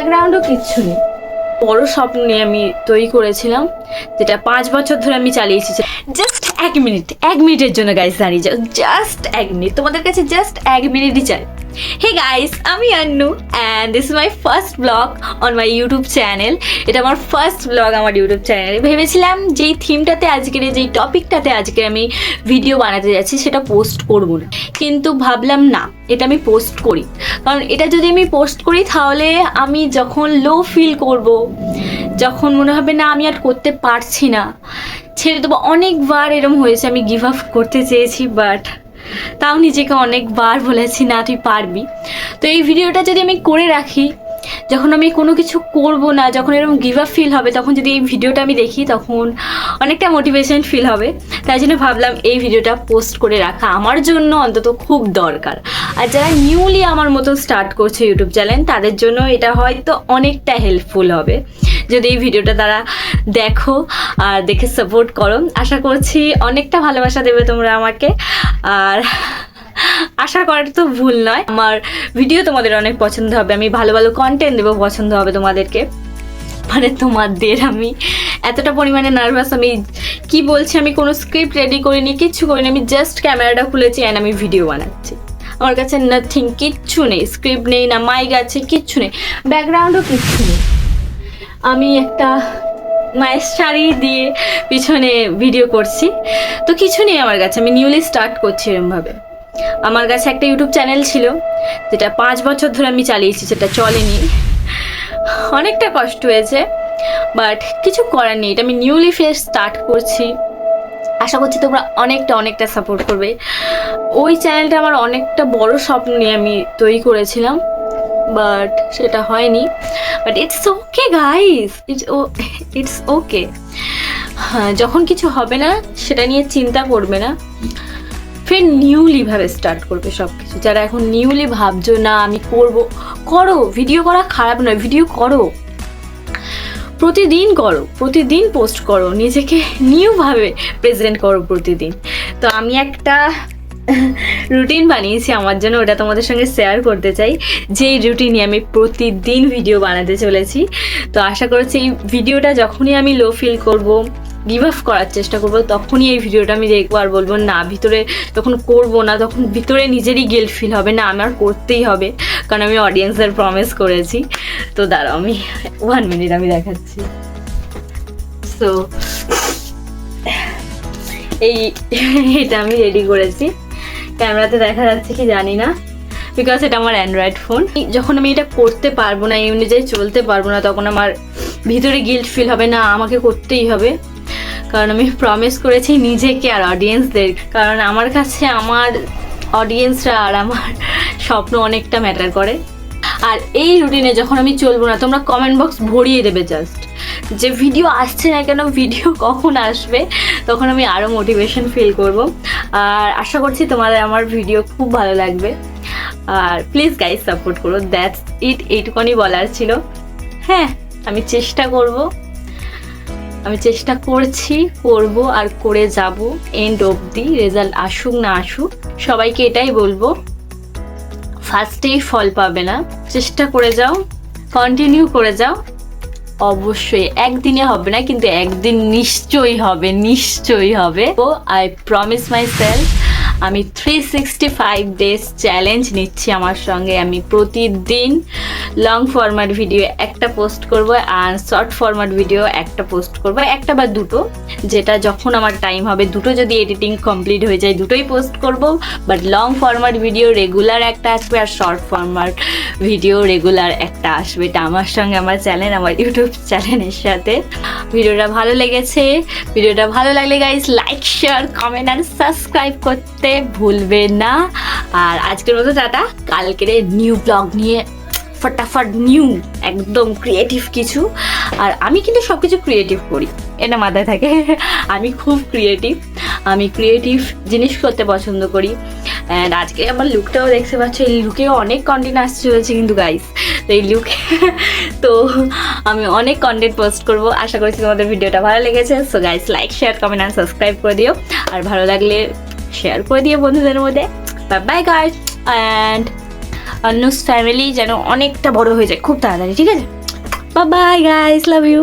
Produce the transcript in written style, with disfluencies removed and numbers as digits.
ব্যাকগ্রাউন্ডও কিচ্ছু নেই। বড় স্বপ্ন নিয়ে আমি তৈরি করেছিলাম, যেটা 5 বছর ধরে আমি চালিয়েছি। জাস্ট 1 মিনিটের জন্য গাইস দাঁড়িয়ে যাও, জাস্ট 1 মিনিট, তোমাদের কাছে জাস্ট 1 মিনিটই চাই। হে গাইস, আমি Annu and this is my first blog on my YouTube channel. এটা আমার ফার্স্ট ব্লগ আমার ইউটিউব চ্যানেলে। ভেবেছিলাম যেই থিমটাতে আজকের, যেই টপিকটাতে আজকে আমি ভিডিও বানাতে যাচ্ছি সেটা পোস্ট করব না, কিন্তু ভাবলাম না, এটা আমি পোস্ট করি। কারণ এটা যদি আমি পোস্ট করি তাহলে আমি যখন লো ফিল করব, যখন মনে হবে না আমি আর করতে পারছি না, ছেড়ে দেবো। অনেকবার এরম হয়েছে, আমি গিভ আপ করতে চেয়েছি, বাট তাও নিজেকে অনেকবার বলেছি না তুই পারবি। তো এই ভিডিওটা যদি আমি করে রাখি, যখন আমি কোনো কিছু করব না, যখন এরকম গিভ আপ ফিল হবে, তখন যদি এই ভিডিওটা আমি দেখি তখন অনেকটা মোটিভেশন ফিল হবে। তাই জন্য ভাবলাম এই ভিডিওটা পোস্ট করে রাখা আমার জন্য অন্তত খুব দরকার। আর যারা নিউলি আমার মতো স্টার্ট করছে ইউটিউব চ্যানেল, তাদের জন্য এটা হয়তো অনেকটা হেল্পফুল হবে যদি এই ভিডিওটা তারা দেখো আর দেখে সাপোর্ট করো। আশা করছি অনেকটা ভালোবাসা দেবে তোমরা আমাকে, আর আশা করাটা তো ভুল নয়। আমার ভিডিও তোমাদের অনেক পছন্দ হবে, আমি ভালো ভালো কন্টেন্ট দেবো, পছন্দ হবে তোমাদেরকে। মানে তোমাদের আমি এতটা পরিমাণে নার্ভাস, আমি কি বলছি, আমি কোনো স্ক্রিপ্ট রেডি করিনি, কিচ্ছু করিনি, আমি জাস্ট ক্যামেরাটা খুলেছি অ্যান্ড আমি ভিডিও বানাচ্ছি। আমার কাছে নাথিং, কিচ্ছু নেই, স্ক্রিপ্ট নেই, না মাইক আছে, কিচ্ছু নেই, ব্যাকগ্রাউন্ডও কিচ্ছু নেই। আমি একটা মায়ের শাড়ি দিয়ে পিছনে ভিডিও করছি, তো কিছু নেই আমার কাছে। আমি নিউলি স্টার্ট করছি এরমভাবে। আমার কাছে একটা ইউটিউব চ্যানেল ছিল যেটা 5 বছর ধরে আমি চালিয়েছি, সেটা চলেনি, অনেকটা কষ্ট হয়েছে, বাট কিছু করার নেই। এটা আমি নিউলি ফের স্টার্ট করছি। আশা করছি তোমরা অনেকটা সাপোর্ট করবে। ওই চ্যানেলটা আমার অনেকটা বড় স্বপ্ন নিয়ে আমি তৈরি করেছিলাম, বাট সেটা হয়নি। But it's okay guys, it's okay. হ্যাঁ, যখন কিছু হবে না সেটা নিয়ে চিন্তা করবে না, ফের নিউলিভাবে স্টার্ট করবে সব কিছু। যারা এখন নিউলি ভাবছো না আমি করো, ভিডিও করা খারাপ নয়, ভিডিও করো, প্রতিদিন পোস্ট করো, নিজেকে নিউভাবে প্রেজেন্ট করো প্রতিদিন। তো আমি একটা রুটিন বানিয়েছি আমার জন্য, ওটা তোমাদের সঙ্গে শেয়ার করতে চাই। যেই রুটিনে আমি প্রতিদিন ভিডিও বানাতে চলেছি। তো আশা করছি এই ভিডিওটা যখনই আমি লো ফিল করব, গিভ আপ করার চেষ্টা করবো, তখনই এই ভিডিওটা আমি দেখবো আর বলবো না, ভিতরে যখন করবো না তখন ভিতরে নিজেরই গিল্ট ফিল হবে, না আমার করতেই হবে, কারণ আমি অডিয়েন্সের প্রমিস করেছি। তো দাঁড়াও, আমি 1 মিনিট আমি দেখাচ্ছি। তো এটা আমি রেডি করেছি, ক্যামেরাতে দেখা যাচ্ছে কি জানি না, বিকজ এটা আমার অ্যান্ড্রয়েড ফোন। যখন আমি এটা করতে পারবো না, এই অনুযায়ী চলতে পারবো না, তখন আমার ভিতরে গিল্ট ফিল হবে, না আমাকে করতেই হবে, কারণ আমি প্রমিস করেছি নিজেকে আর অডিয়েন্সদের। কারণ আমার কাছে আমার অডিয়েন্সরা আর আমার স্বপ্ন অনেকটা ম্যাটার করে। আর এই রুটিনে যখন আমি চলবো না, তোমরা কমেন্ট বক্স ভরিয়ে দেবে জাস্ট যে ভিডিও আসছে না কেন, ভিডিও কখন আসবে, তখন আমি আরও মোটিভেশন ফিল করব। আর আশা করছি তোমাদের আমার ভিডিও খুব ভালো লাগবে। আর প্লিজ গাইজ সাপোর্ট করো, দ্যাটস ইট, এইটুকুনি বলার ছিল। হ্যাঁ, আমি চেষ্টা করছি, করব আর করে যাব এন্ড অবধি। রেজাল্ট আসুক না আসুক, সবাইকে এটাই বলবো, ফার্স্টেই ফল পাবে না, চেষ্টা করে যাও, কন্টিনিউ করে যাও। অবশ্যই একদিনে হবে না, কিন্তু একদিন নিশ্চয়ই হবে। তো আই প্রমিস মাই সেলফ, আমি 365 ডেজ চ্যালেঞ্জ নিচ্ছি আমার সঙ্গে। আমি প্রতিদিন লং ফরম্যাট ভিডিও একটা পোস্ট করব, আর শর্ট ফরম্যাট ভিডিও একটা পোস্ট করব, একটা বা দুটো, যেটা যখন আমার টাইম হবে। দুটো যদি এডিটিং কমপ্লিট হয়ে যায় দুটোই পোস্ট করব, but long format video regular একটা আসবে, আর শর্ট ফরম্যাট ভিডিও রেগুলার একটা আসবে। এটা আমার সঙ্গে আমার চ্যানেল, আমার ইউটিউব চ্যানেলের সাথে। ভিডিওটা ভালো লাগলে গাইস লাইক, শেয়ার, কমেন্ট আর সাবস্ক্রাইব করতে ভুলবে না। আর আজকের মতো টাটা, কালকের নিউ ব্লগ নিয়ে ফটাফট নিউ একদম ক্রিয়েটিভ কিছু। আর আমি কিন্তু সব কিছু ক্রিয়েটিভ করি, এটা মাথায় থাকে। আমি খুব ক্রিয়েটিভ জিনিস করতে পছন্দ করি। অ্যান্ড আজকে আমার লুকটাও দেখতে পাচ্ছ, এই লুকেও অনেক কন্টেন্ট আসতে চলেছে কিন্তু গাইস। তো এই লুক তো আমি অনেক কন্টেন্ট পোস্ট করবো। আশা করছি তোমাদের ভিডিওটা ভালো লেগেছে। So guys like, share, comment আর সাবস্ক্রাইব করে দিও, আর ভালো লাগলে শেয়ার করে দিও বন্ধুদের মধ্যে। বাই গাইস, অ্যান্ড আন্নুস ফ্যামিলি যেন অনেকটা বড় হয়ে যায় খুব তাড়াতাড়ি, ঠিক আছে? Bye guys, love you.